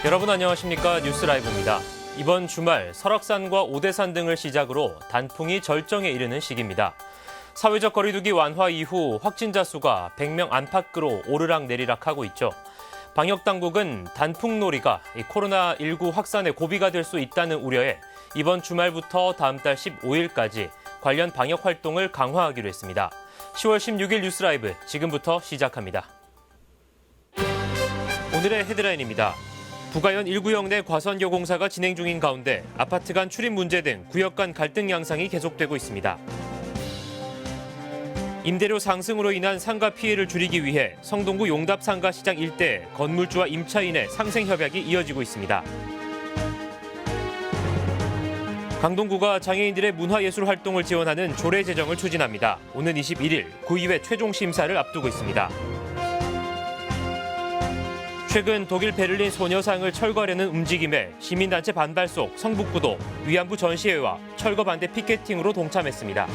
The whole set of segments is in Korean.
여러분 안녕하십니까? 뉴스라이브입니다. 이번 주말 설악산과 오대산 등을 시작으로 단풍이 절정에 이르는 시기입니다. 사회적 거리두기 완화 이후 확진자 수가 100명 안팎으로 오르락내리락하고 있죠. 방역당국은 단풍놀이가 코로나19 확산의 고비가 될 수 있다는 우려에 이번 주말부터 다음 달 15일까지 관련 방역 활동을 강화하기로 했습니다. 10월 16일 뉴스라이브 지금부터 시작합니다. 오늘의 헤드라인입니다. 부가현 1구역 내 과선교 공사가 진행 중인 가운데 아파트 간 출입 문제 등 구역 간 갈등 양상이 계속되고 있습니다. 임대료 상승으로 인한 상가 피해를 줄이기 위해 성동구 용답 상가시장 일대 건물주와 임차인의 상생 협약이 이어지고 있습니다. 강동구가 장애인들의 문화예술 활동을 지원하는 조례 제정을 추진합니다. 오는 21일 구의회 최종 심사를 앞두고 있습니다. 최근 독일 베를린 소녀상을 철거하려는 움직임에 시민단체 반발 속 성북구도 위안부 전시회와 철거 반대 피켓팅으로 동참했습니다.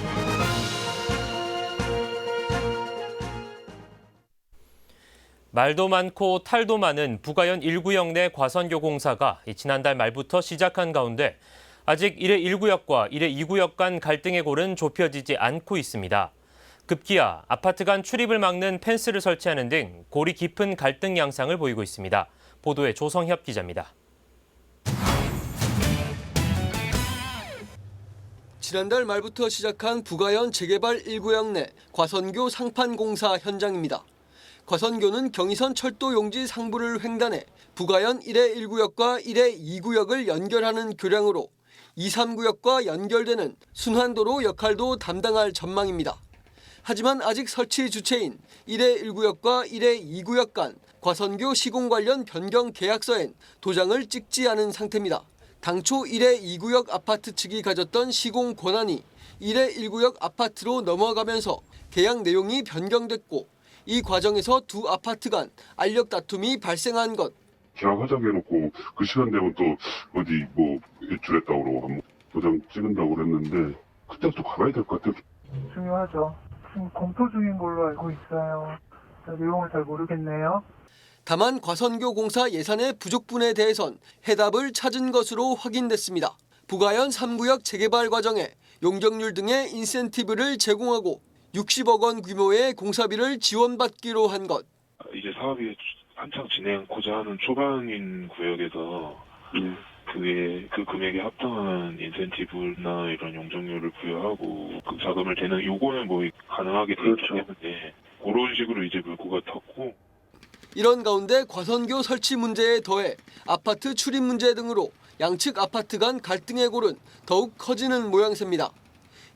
말도 많고 탈도 많은 부가현 1구역 내 과선교 공사가 지난달 말부터 시작한 가운데 아직 1회 1구역과 1회 2구역 간 갈등의 골은 좁혀지지 않고 있습니다. 급기야 아파트 간 출입을 막는 펜스를 설치하는 등 골이 깊은 갈등 양상을 보이고 있습니다. 보도에 조성협 기자입니다. 지난달 말부터 시작한 부가현 재개발 1구역 내 과선교 상판 공사 현장입니다. 과선교는 경의선 철도 용지 상부를 횡단해 부가현 1회 1구역과 1회 2구역을 연결하는 교량으로 2, 3구역과 연결되는 순환도로 역할도 담당할 전망입니다. 하지만 아직 설치 주체인 1회 1구역과 1회 2구역 간 과선교 시공 관련 변경 계약서엔 도장을 찍지 않은 상태입니다. 당초 1회 2구역 아파트 측이 가졌던 시공 권한이 1회 1구역 아파트로 넘어가면서 계약 내용이 변경됐고 이 과정에서 두 아파트 간 알력 다툼이 발생한 것. 계약하자고 해놓고 그 시간 되면 또 어디 외출했다고 그러고 도장 찍은다고 그랬는데 그때부터 가봐야 될 것 같아요. 중요하죠. 지금 검토 중인 걸로 알고 있어요. 내용을 잘 모르겠네요. 다만 과선교 공사 예산의 부족분에 대해선 해답을 찾은 것으로 확인됐습니다. 부가현 3구역 재개발 과정에 용적률 등의 인센티브를 제공하고 60억 원 규모의 공사비를 지원받기로 한 것. 이제 사업이 한창 진행하고자 하는 초반인 구역에서 그 금액에 합당한 인센티브나 이런 용적률을 부여하고 그 자금을 대는 요거는 가능하게 되기 때문에 그런 식으로 이제 물꼬가 텄고. 이런 가운데 과선교 설치 문제에 더해 아파트 출입 문제 등으로 양측 아파트 간 갈등의 골은 더욱 커지는 모양새입니다.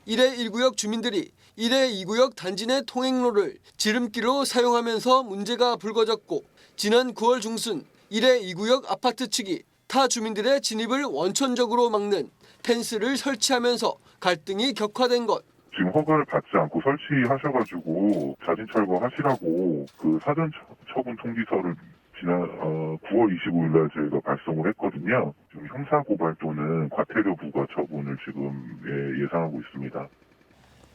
1회 1구역 주민들이 1회 2구역 단지 내 통행로를 지름길로 사용하면서 문제가 불거졌고 지난 9월 중순 1회 2구역 아파트 측이 타 주민들의 진입을 원천적으로 막는 펜스를 설치하면서 갈등이 격화된 것. 지금 허가를 받지 않고 설치하셔가지고 자진 철거하시라고 그 사전 처분 통지서를 지난 9월 25일 날 저희가 발송을 했거든요. 지금 형사고발 또는 과태료 부과 처분을 지금 예상하고 있습니다.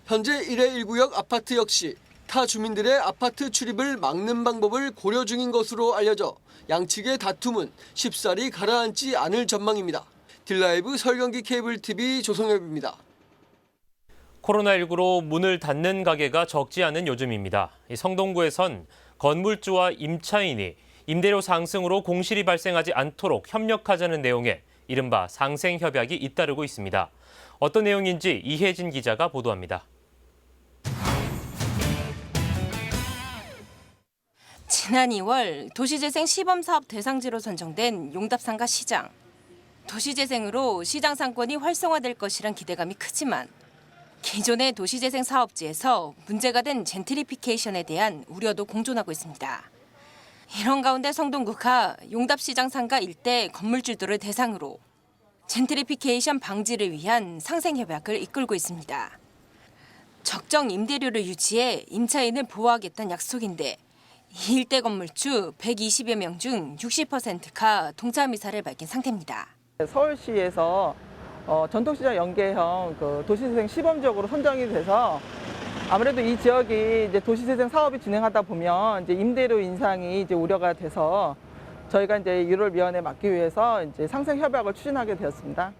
현재 1회 1구역 아파트 역시 타 주민들의 아파트 출입을 막는 방법을 고려 중인 것으로 알려져 양측의 다툼은 쉽사리 가라앉지 않을 전망입니다. 딜라이브 서울경기 케이블TV 조성엽입니다. 코로나19로 문을 닫는 가게가 적지 않은 요즘입니다. 성동구에선 건물주와 임차인이 임대료 상승으로 공실이 발생하지 않도록 협력하자는 내용의 이른바 상생협약이 잇따르고 있습니다. 어떤 내용인지 이혜진 기자가 보도합니다. 지난 2월 도시재생 시범사업 대상지로 선정된 용답상가 시장. 도시재생으로 시장 상권이 활성화될 것이란 기대감이 크지만 기존의 도시재생 사업지에서 문제가 된 젠트리피케이션에 대한 우려도 공존하고 있습니다. 이런 가운데 성동구가 용답시장 상가 일대 건물주들을 대상으로 젠트리피케이션 방지를 위한 상생협약을 이끌고 있습니다. 적정 임대료를 유지해 임차인을 보호하겠다는 약속인데 이 일대 건물주 120여 명 중 60%가 동참 의사를 밝힌 상태입니다. 서울시에서 전통시장 연계형 도시재생 시범적으로 선정이 돼서 아무래도 이 지역이 이제 도시재생 사업이 진행하다 보면 이제 임대료 인상이 이제 우려가 돼서 저희가 이제 이를 미연에 막기 위해서 이제 상생 협약을 추진하게 되었습니다.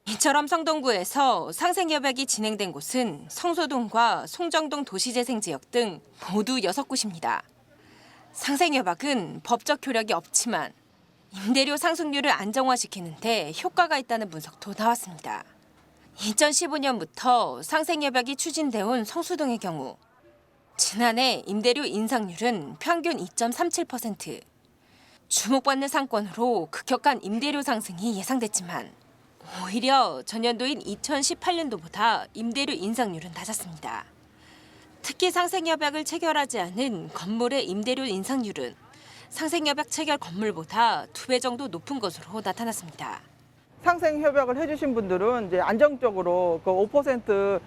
이처럼 성동구에서 상생 협약이 진행된 곳은 성소동과 송정동 도시재생지역 등 모두 6곳입니다. 상생 협약은 법적 효력이 없지만 임대료 상승률을 안정화시키는 데 효과가 있다는 분석도 나왔습니다. 2015년부터 상생 협약이 추진돼 온 성수동의 경우 지난해 임대료 인상률은 평균 2.37%. 주목받는 상권으로 급격한 임대료 상승이 예상됐지만 오히려 전년도인 2018년도보다 임대료 인상률은 낮았습니다. 특히 상생협약을 체결하지 않은 건물의 임대료 인상률은 상생협약 체결 건물보다 2배 정도 높은 것으로 나타났습니다. 상생 협약을 해주신 분들은 이제 안정적으로 그 5%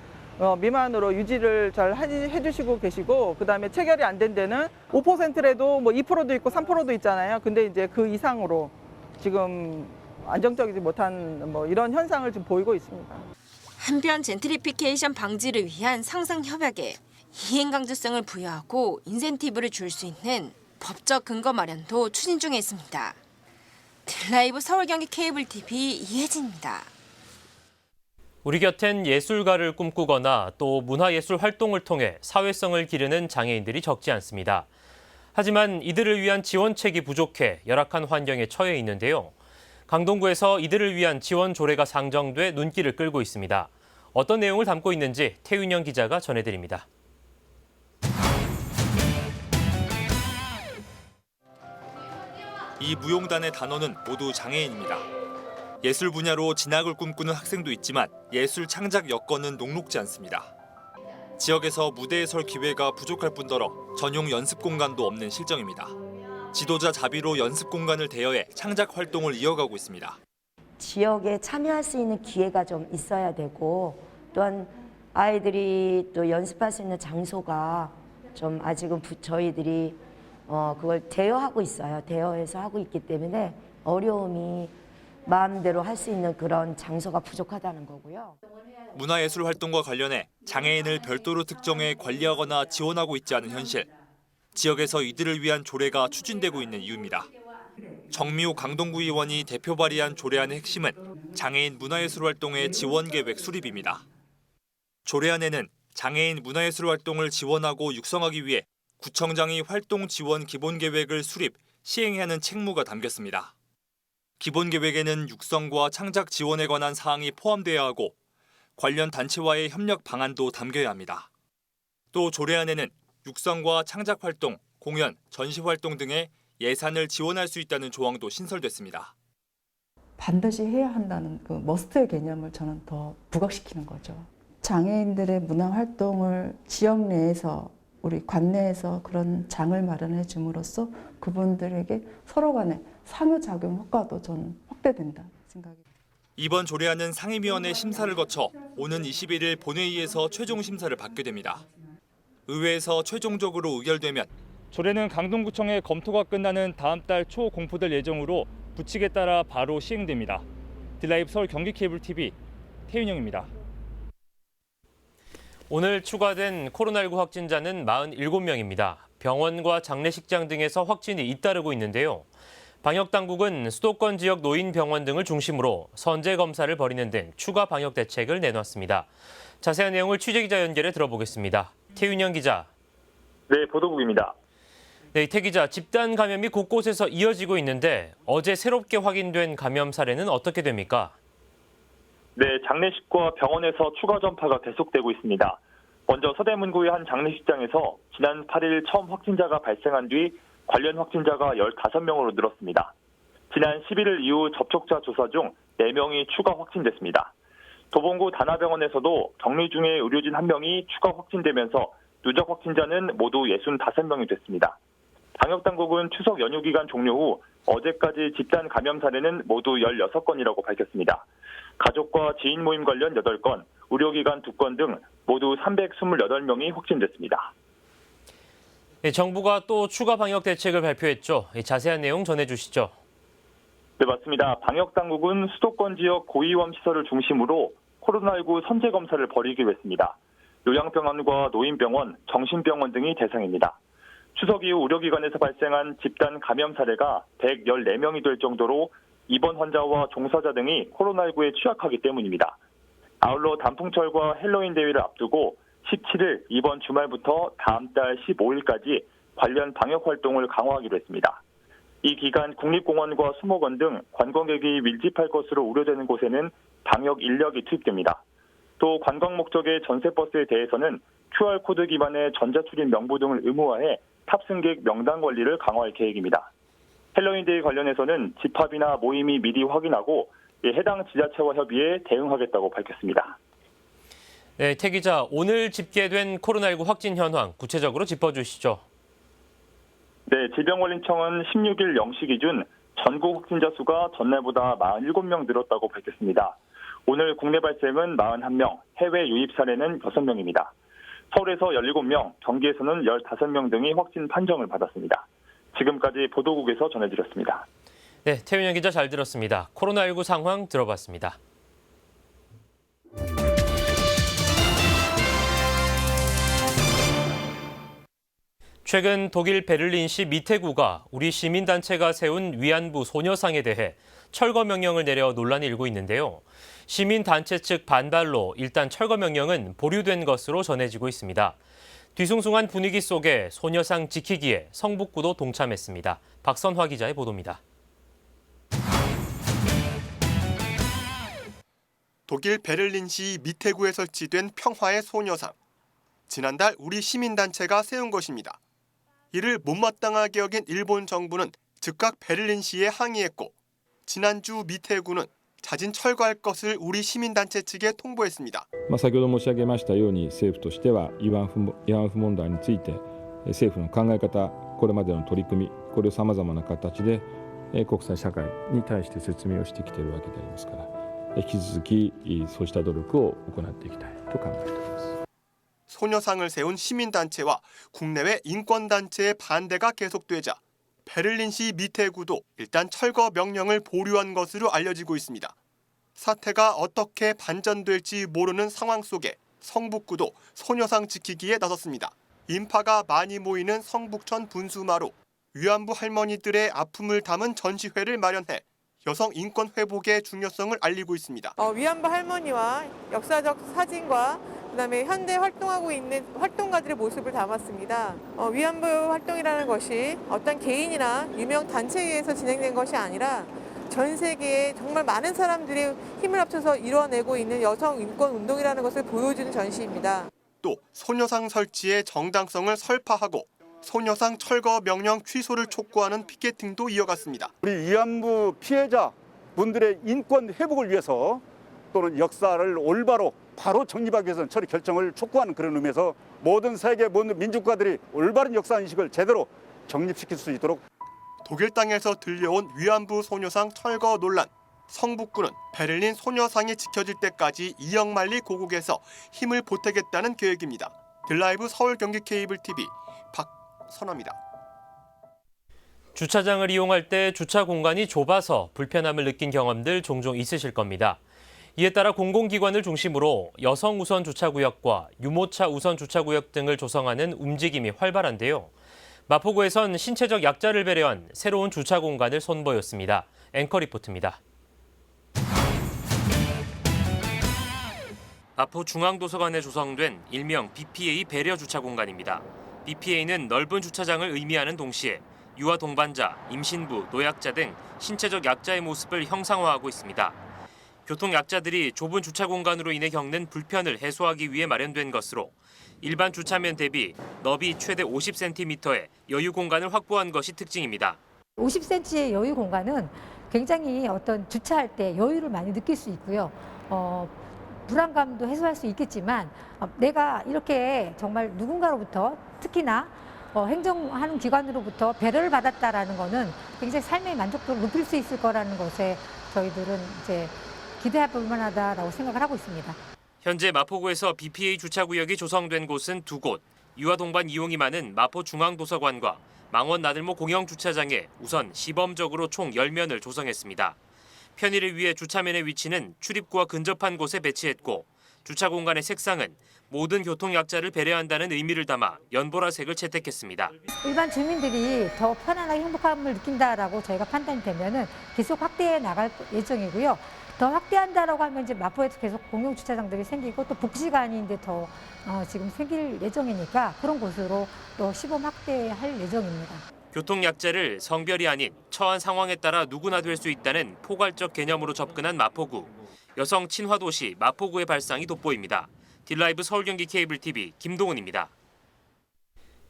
미만으로 유지를 잘 해주시고 계시고, 그다음에 체결이 안 된 데는 5%라도 뭐 2%도 있고 3%도 있잖아요. 근데 이제 그 이상으로 지금 안정적이지 못한 뭐 이런 현상을 지금 보이고 있습니다. 한편 젠트리피케이션 방지를 위한 상생 협약에 이행 강제성을 부여하고 인센티브를 줄 수 있는 법적 근거 마련도 추진 중에 있습니다. 딜라이브 서울 경기 케이블 TV 이혜진입니다. 우리 곁엔 예술가를 꿈꾸거나 또 문화예술 활동을 통해 사회성을 기르는 장애인들이 적지 않습니다. 하지만 이들을 위한 지원책이 부족해 열악한 환경에 처해 있는데요. 강동구에서 이들을 위한 지원 조례가 상정돼 눈길을 끌고 있습니다. 어떤 내용을 담고 있는지 태윤영 기자가 전해드립니다. 이 무용단의 단원은 모두 장애인입니다. 예술 분야로 진학을 꿈꾸는 학생도 있지만 예술 창작 여건은 녹록지 않습니다. 지역에서 무대에 설 기회가 부족할 뿐더러 전용 연습 공간도 없는 실정입니다. 지도자 자비로 연습 공간을 대여해 창작 활동을 이어가고 있습니다. 지역에 참여할 수 있는 기회가 좀 있어야 되고, 또한 아이들이 또 연습할 수 있는 장소가 좀 아직은 저희들이 그걸 대여하고 있어요. 대여해서 하고 있기 때문에 어려움이 마음대로 할 수 있는 그런 장소가 부족하다는 거고요. 문화예술 활동과 관련해 장애인을 별도로 특정해 관리하거나 지원하고 있지 않은 현실. 지역에서 이들을 위한 조례가 추진되고 있는 이유입니다. 정미호 강동구 의원이 대표 발의한 조례안의 핵심은 장애인 문화예술 활동의 지원 계획 수립입니다. 조례안에는 장애인 문화예술 활동을 지원하고 육성하기 위해 구청장이 활동 지원 기본 계획을 수립, 시행해야 하는 책무가 담겼습니다. 기본 계획에는 육성과 창작 지원에 관한 사항이 포함되어야 하고 관련 단체와의 협력 방안도 담겨야 합니다. 또 조례안에는 육성과 창작 활동, 공연, 전시 활동 등의 예산을 지원할 수 있다는 조항도 신설됐습니다. 반드시 해야 한다는 그 머스트의 개념을 저는 더 부각시키는 거죠. 장애인들의 문화 활동을 지역 내에서 우리 관내에서 그런 장을 마련해 줌으로써 그분들에게 서로 간의 상호작용 효과도 저는 확대된다 생각입니다. 이번 조례안은 상임위원회 심사를 거쳐 오는 21일 본회의에서 최종 심사를 받게 됩니다. 의회에서 최종적으로 의결되면 조례는 강동구청의 검토가 끝나는 다음 달 초 공포될 예정으로 부칙에 따라 바로 시행됩니다. 딜라이브 서울 경기 케이블 TV 태윤영입니다. 오늘 추가된 코로나19 확진자는 47명입니다. 병원과 장례식장 등에서 확진이 잇따르고 있는데요. 방역당국은 수도권 지역 노인병원 등을 중심으로 선제검사를 벌이는 등 추가 방역 대책을 내놨습니다. 자세한 내용을 취재기자 연결해 들어보겠습니다. 태윤영 기자. 네, 보도국입니다. 네, 태 기자, 집단 감염이 곳곳에서 이어지고 있는데 어제 새롭게 확인된 감염 사례는 어떻게 됩니까? 네, 장례식과 병원에서 추가 전파가 계속되고 있습니다. 먼저 서대문구의 한 장례식장에서 지난 8일 처음 확진자가 발생한 뒤 관련 확진자가 15명으로 늘었습니다. 지난 11일 이후 접촉자 조사 중 4명이 추가 확진됐습니다. 도봉구 다나병원에서도 격리 중에 의료진 1명이 추가 확진되면서 누적 확진자는 모두 65명이 됐습니다. 방역당국은 추석 연휴 기간 종료 후 어제까지 집단 감염 사례는 모두 16건이라고 밝혔습니다. 가족과 지인 모임 관련 8건, 의료기관 2건 등 모두 328명이 확진됐습니다. 네, 정부가 또 추가 방역 대책을 발표했죠. 자세한 내용 전해주시죠. 네, 맞습니다. 방역당국은 수도권 지역 고위험 시설을 중심으로 코로나19 선제검사를 벌이기로 했습니다. 요양병원과 노인병원, 정신병원 등이 대상입니다. 추석 이후 의료기관에서 발생한 집단 감염 사례가 114명이 될 정도로 입원 환자와 종사자 등이 코로나19에 취약하기 때문입니다. 아울러 단풍철과 헬로윈 대회를 앞두고 17일 이번 주말부터 다음 달 15일까지 관련 방역 활동을 강화하기로 했습니다. 이 기간 국립공원과 수목원 등 관광객이 밀집할 것으로 우려되는 곳에는 방역 인력이 투입됩니다. 또 관광 목적의 전세버스에 대해서는 QR코드 기반의 전자출입 명부 등을 의무화해 탑승객 명단 관리를 강화할 계획입니다. 헬로윈데이 관련해서는 집합이나 모임이 미리 확인하고 해당 지자체와 협의해 대응하겠다고 밝혔습니다. 네, 태 기자, 오늘 집계된 코로나19 확진 현황 구체적으로 짚어주시죠. 네, 질병관리청은 16일 0시 기준 전국 확진자 수가 전날보다 47명 늘었다고 밝혔습니다. 오늘 국내 발생은 41명, 해외 유입 사례는 6명입니다. 서울에서 17명, 경기에서는 15명 등이 확진 판정을 받았습니다. 지금까지 보도국에서 전해드렸습니다. 네, 태윤영 기자 잘 들었습니다. 코로나19 상황 들어봤습니다. 최근 독일 베를린시 미테구가 우리 시민단체가 세운 위안부 소녀상에 대해 철거 명령을 내려 논란이 일고 있는데요. 시민단체 측 반발로 일단 철거 명령은 보류된 것으로 전해지고 있습니다. 뒤숭숭한 분위기 속에 소녀상 지키기에 성북구도 동참했습니다. 박선화 기자의 보도입니다. 독일 베를린시 미테구에 설치된 평화의 소녀상. 지난달 우리 시민단체가 세운 것입니다. 이를 못마땅하게 여긴 일본 정부는 즉각 베를린시에 항의했고 지난주 미테구는 자진 철거할 것을 우리 시민단체 측에 통보했습니다. 先ほど申し上げましたように政府としては慰安婦問題について政府の考え方、これまでの取り組み、これをさまざまな形で国際社会に対して説明をしてきているわけでありますから引き続きそうした努力を行っていきたいと考えております。 소녀상을 세운 시민단체와 국내외 인권단체의 반대가 계속되자 베를린시 미테구도 일단 철거 명령을 보류한 것으로 알려지고 있습니다. 사태가 어떻게 반전될지 모르는 상황 속에 성북구도 소녀상 지키기에 나섰습니다. 인파가 많이 모이는 성북천 분수마루, 위안부 할머니들의 아픔을 담은 전시회를 마련해 여성 인권 회복의 중요성을 알리고 있습니다. 위안부 할머니와 역사적 사진과 그다음에 현대 활동하고 있는 활동가들의 모습을 담았습니다. 위안부 활동이라는 것이 어떤 개인이나 유명 단체에 의해서 진행된 것이 아니라 전 세계에 정말 많은 사람들이 힘을 합쳐서 이뤄내고 있는 여성 인권 운동이라는 것을 보여주는 전시입니다. 또 소녀상 설치의 정당성을 설파하고 소녀상 철거 명령 취소를 촉구하는 피켓팅도 이어갔습니다. 우리 위안부 피해자 분들의 인권 회복을 위해서 또는 역사를 올바로 바로 정립하기 위해서는 처리 결정을 촉구하는 그런 의미에서 모든 세계 모든 민주국가들이 올바른 역사 인식을 제대로 정립시킬 수 있도록. 독일 땅에서 들려온 위안부 소녀상 철거 논란. 성북구는 베를린 소녀상이 지켜질 때까지 이영만리 고국에서 힘을 보태겠다는 계획입니다. 드라이브 서울 경기 케이블 TV 박선화입니다. 주차장을 이용할 때 주차 공간이 좁아서 불편함을 느낀 경험들 종종 있으실 겁니다. 이에 따라 공공기관을 중심으로 여성 우선 주차구역과 유모차 우선 주차구역 등을 조성하는 움직임이 활발한데요. 마포구에선 신체적 약자를 배려한 새로운 주차 공간을 선보였습니다. 앵커 리포트입니다. 마포 중앙도서관에 조성된 일명 BPA 배려 주차 공간입니다. BPA는 넓은 주차장을 의미하는 동시에 유아 동반자, 임신부, 노약자 등 신체적 약자의 모습을 형상화하고 있습니다. 교통 약자들이 좁은 주차 공간으로 인해 겪는 불편을 해소하기 위해 마련된 것으로 일반 주차면 대비 너비 최대 50cm의 여유 공간을 확보한 것이 특징입니다. 50cm의 여유 공간은 굉장히 어떤 주차할 때 여유를 많이 느낄 수 있고요. 불안감도 해소할 수 있겠지만 내가 이렇게 정말 누군가로부터 특히나 행정하는 기관으로부터 배려를 받았다라는 것은 굉장히 삶의 만족도를 높일 수 있을 거라는 것에 저희들은 이제 기대해 볼 만하다라고 생각을 하고 있습니다. 현재 마포구에서 BPA 주차구역이 조성된 곳은 2곳, 유아 동반 이용이 많은 마포 중앙도서관과 망원 나들모 공영주차장에 우선 시범적으로 총 10면을 조성했습니다. 편의를 위해 주차면의 위치는 출입구와 근접한 곳에 배치했고 주차 공간의 색상은 모든 교통약자를 배려한다는 의미를 담아 연보라색을 채택했습니다. 일반 주민들이 더 편안하게 행복함을 느낀다라고 저희가 판단이 되면은 계속 확대해 나갈 예정이고요. 더 확대한다라고 하면 이제 마포에도 계속 공용 주차장들이 생기고 또 복지관이 이제 더 지금 생길 예정이니까 그런 곳으로 또 시범 확대할 예정입니다. 교통약자를 성별이 아닌 처한 상황에 따라 누구나 될 수 있다는 포괄적 개념으로 접근한 마포구. 여성 친화 도시 마포구의 발상이 돋보입니다. 딜라이브 서울경기 케이블 TV 김동훈입니다.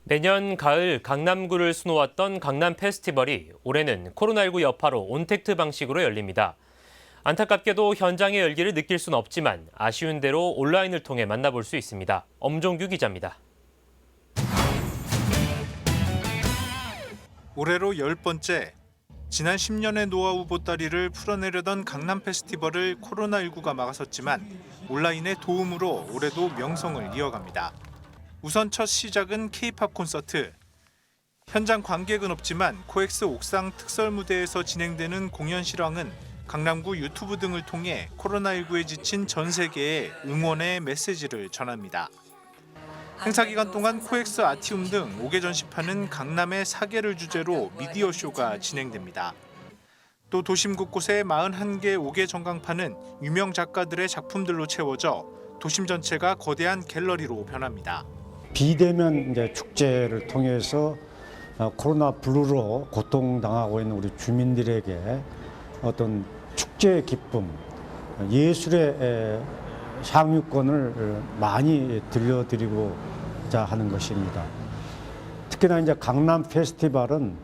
내년 가을 강남구를 수놓았던 강남 페스티벌이 올해는 코로나19 여파로 온택트 방식으로 열립니다. 안타깝게도 현장의 열기를 느낄 수는 없지만 아쉬운 대로 온라인을 통해 만나볼 수 있습니다. 엄종규 기자입니다. 올해로 10번째, 지난 10년의 노하우 보따리를 풀어내려던 강남 페스티벌을 코로나19가 막아섰지만 온라인의 도움으로 올해도 명성을 이어갑니다. 우선 첫 시작은 K-팝 콘서트. 현장 관객은 없지만 코엑스 옥상 특설 무대에서 진행되는 공연 실황은 강남구 유튜브 등을 통해 코로나19에 지친 전 세계에 응원의 메시지를 전합니다. 행사 기간 동안 코엑스 아티움 등 5개 전시판은 강남의 사계를 주제로 미디어 쇼가 진행됩니다. 또 도심 곳곳에 41개 5개 전광판은 유명 작가들의 작품들로 채워져 도심 전체가 거대한 갤러리로 변합니다. 비대면 이제 축제를 통해서 코로나 블루로 고통당하고 있는 우리 주민들에게 어떤 축제의 기쁨, 예술의 향유권을 많이 들려드리고자 하는 것입니다. 특히나 이제 강남 페스티벌은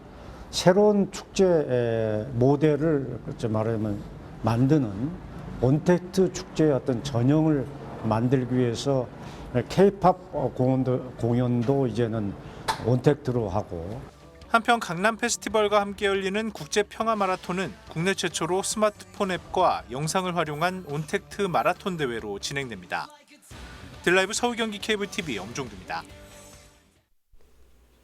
새로운 축제 모델을 말하면 만드는 온택트 축제의 어떤 전형을 만들기 위해서 K-팝 공연도 이제는 온택트로 하고. 한편 강남 페스티벌과 함께 열리는 국제 평화 마라톤은 국내 최초로 스마트폰 앱과 영상을 활용한 온택트 마라톤 대회로 진행됩니다. 딜라이브 서울경기 케이블 TV 엄종규입니다.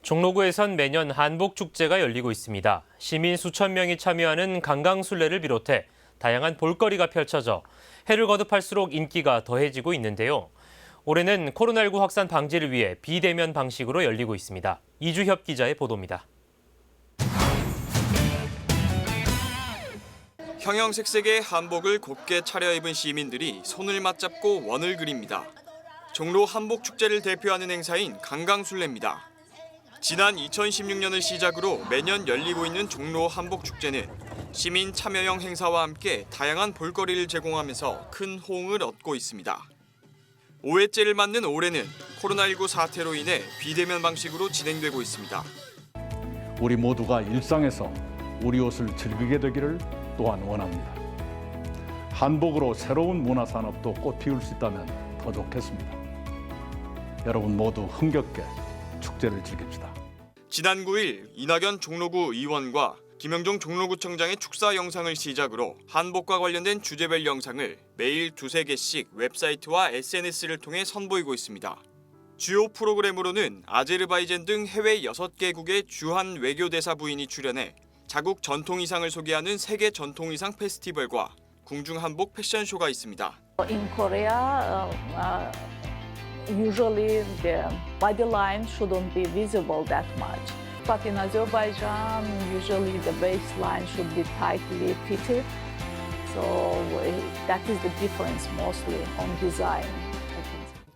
종로구에선 매년 한복축제가 열리고 있습니다. 시민 수천 명이 참여하는 강강술래를 비롯해 다양한 볼거리가 펼쳐져 해를 거듭할수록 인기가 더해지고 있는데요. 올해는 코로나19 확산 방지를 위해 비대면 방식으로 열리고 있습니다. 이주협 기자의 보도입니다. 형형색색의 한복을 곱게 차려입은 시민들이 손을 맞잡고 원을 그립니다. 종로 한복축제를 대표하는 행사인 강강술래입니다. 지난 2016년을 시작으로 매년 열리고 있는 종로 한복축제는 시민 참여형 행사와 함께 다양한 볼거리를 제공하면서 큰 호응을 얻고 있습니다. 5회째를 맞는 올해는 코로나19 사태로 인해 비대면 방식으로 진행되고 있습니다. 우리 모두가 일상에서 우리 옷을 즐기게 되기를 또한 원합니다. 한복으로 새로운 문화산업도 꽃피울 수 있다면 더 좋겠습니다. 여러분 모두 흥겹게 축제를 즐깁시다. 지난 9일 이낙연 종로구 의원과 김영종 종로구청장의 축사 영상을 시작으로 한복과 관련된 주제별 영상을 매일 2-3개씩 웹사이트와 SNS를 통해 선보이고 있습니다. 주요 프로그램으로는 아제르바이잔 등 해외 6개국의 주한 외교대사 부인이 출연해 자국 전통 의상을 소개하는 세계 전통 의상 페스티벌과 궁중 한복 패션쇼가 있습니다. In Korea, usually the body line shouldn't be visible that much. But in Azerbaijan, usually the waistline should be tightly fitted. So that is the difference mostly on design.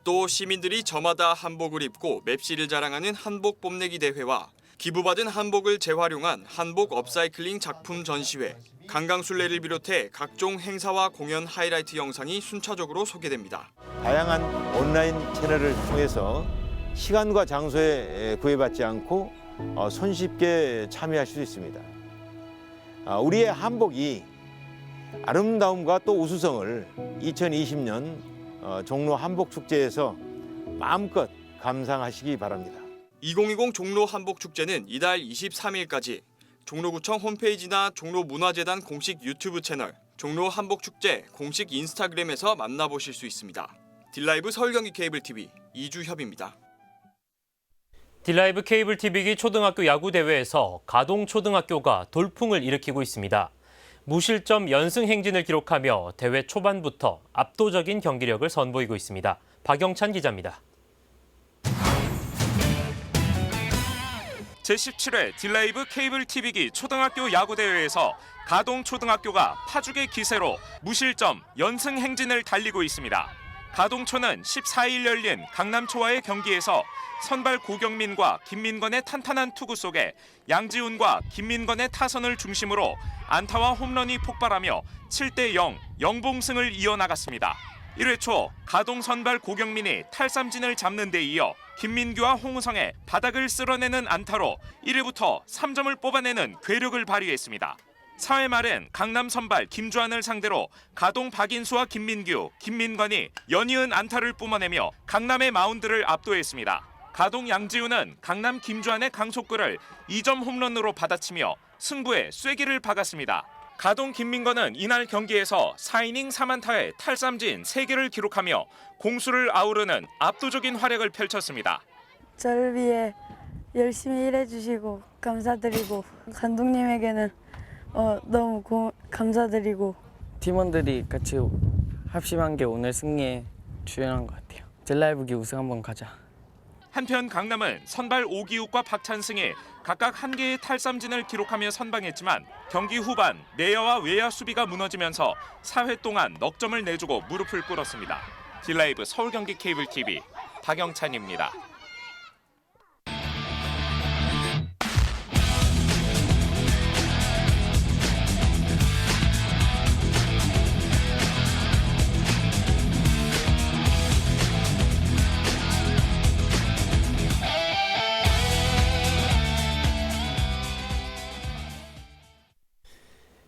또 시민들이 저마다 한복을 입고 맵시를 자랑하는 한복 뽐내기 대회와 기부받은 한복을 재활용한 한복 업사이클링 작품 전시회, 강강술래를 비롯해 각종 행사와 공연 하이라이트 영상이 순차적으로 소개됩니다. 다양한 온라인 채널을 통해서 시간과 장소에 구애받지 않고 손쉽게 참여하실 수 있습니다. 우리의 한복이 아름다움과 또 우수성을 2020년 종로 한복축제에서 마음껏 감상하시기 바랍니다. 2020 종로 한복축제는 이달 23일까지 종로구청 홈페이지나 종로문화재단 공식 유튜브 채널, 종로 한복축제 공식 인스타그램에서 만나보실 수 있습니다. 딜라이브 서울경기 케이블TV 이주협입니다. 딜라이브 케이블 TV기 초등학교 야구 대회에서 가동초등학교가 돌풍을 일으키고 있습니다. 무실점 연승 행진을 기록하며 대회 초반부터 압도적인 경기력을 선보이고 있습니다. 박영찬 기자입니다. 제17회 딜라이브 케이블 TV기 초등학교 야구대회에서 가동초등학교가 파죽의 기세로 무실점 연승 행진을 달리고 있습니다. 가동초는 14일 열린 강남초와의 경기에서 선발 고경민과 김민건의 탄탄한 투구 속에 양지훈과 김민건의 타선을 중심으로 안타와 홈런이 폭발하며 7대0 영봉승을 이어나갔습니다. 1회 초 가동 선발 고경민이 탈삼진을 잡는 데 이어 김민규와 홍우성의 바닥을 쓸어내는 안타로 1회부터 3점을 뽑아내는 괴력을 발휘했습니다. 4회 말엔 강남 선발 김주환을 상대로 가동 박인수와 김민규, 김민건이 연이은 안타를 뿜어내며 강남의 마운드를 압도했습니다. 가동 양지훈은 강남 김주환의 강속구를 2점 홈런으로 받아치며 승부에 쐐기를 박았습니다. 가동 김민건은 이날 경기에서 4이닝 3안타에 탈삼진 3개를 기록하며 공수를 아우르는 압도적인 활약을 펼쳤습니다. 저를 위해 열심히 일해주시고 감사드리고 감독님에게는 너무 감사드리고 팀원들이 같이 합심한 게 오늘 승리에 주연한 것 같아요. 딜라이브기 우승 한번 가자. 한편 강남은 선발 오기욱과 박찬승이 각각 1개의 탈삼진을 기록하며 선방했지만 경기 후반 내야와 외야 수비가 무너지면서 4회 동안 넉 점을 내주고 무릎을 꿇었습니다. 딜라이브 서울경기 케이블 TV 박영찬입니다.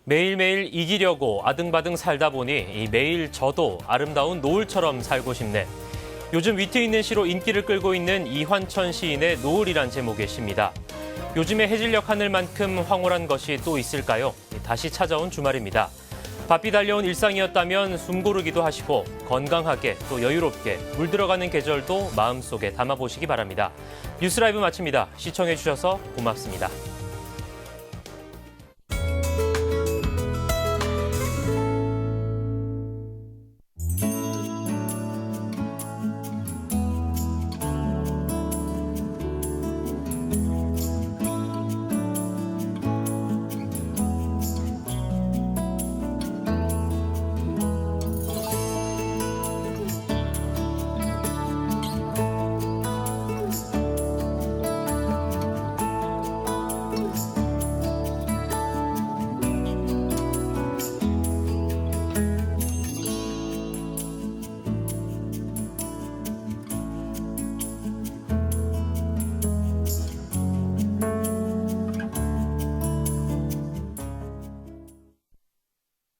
매일매일 이기려고 아등바등 살다 보니 매일 저도 아름다운 노을처럼 살고 싶네. 요즘 위트 있는 시로 인기를 끌고 있는 이환천 시인의 노을이란 제목의 시입니다. 요즘에 해질녘 하늘만큼 황홀한 것이 또 있을까요? 다시 찾아온 주말입니다. 바삐 달려온 일상이었다면 숨 고르기도 하시고 건강하게 또 여유롭게 물들어가는 계절도 마음속에 담아보시기 바랍니다. 뉴스라이브 마칩니다. 시청해주셔서 고맙습니다.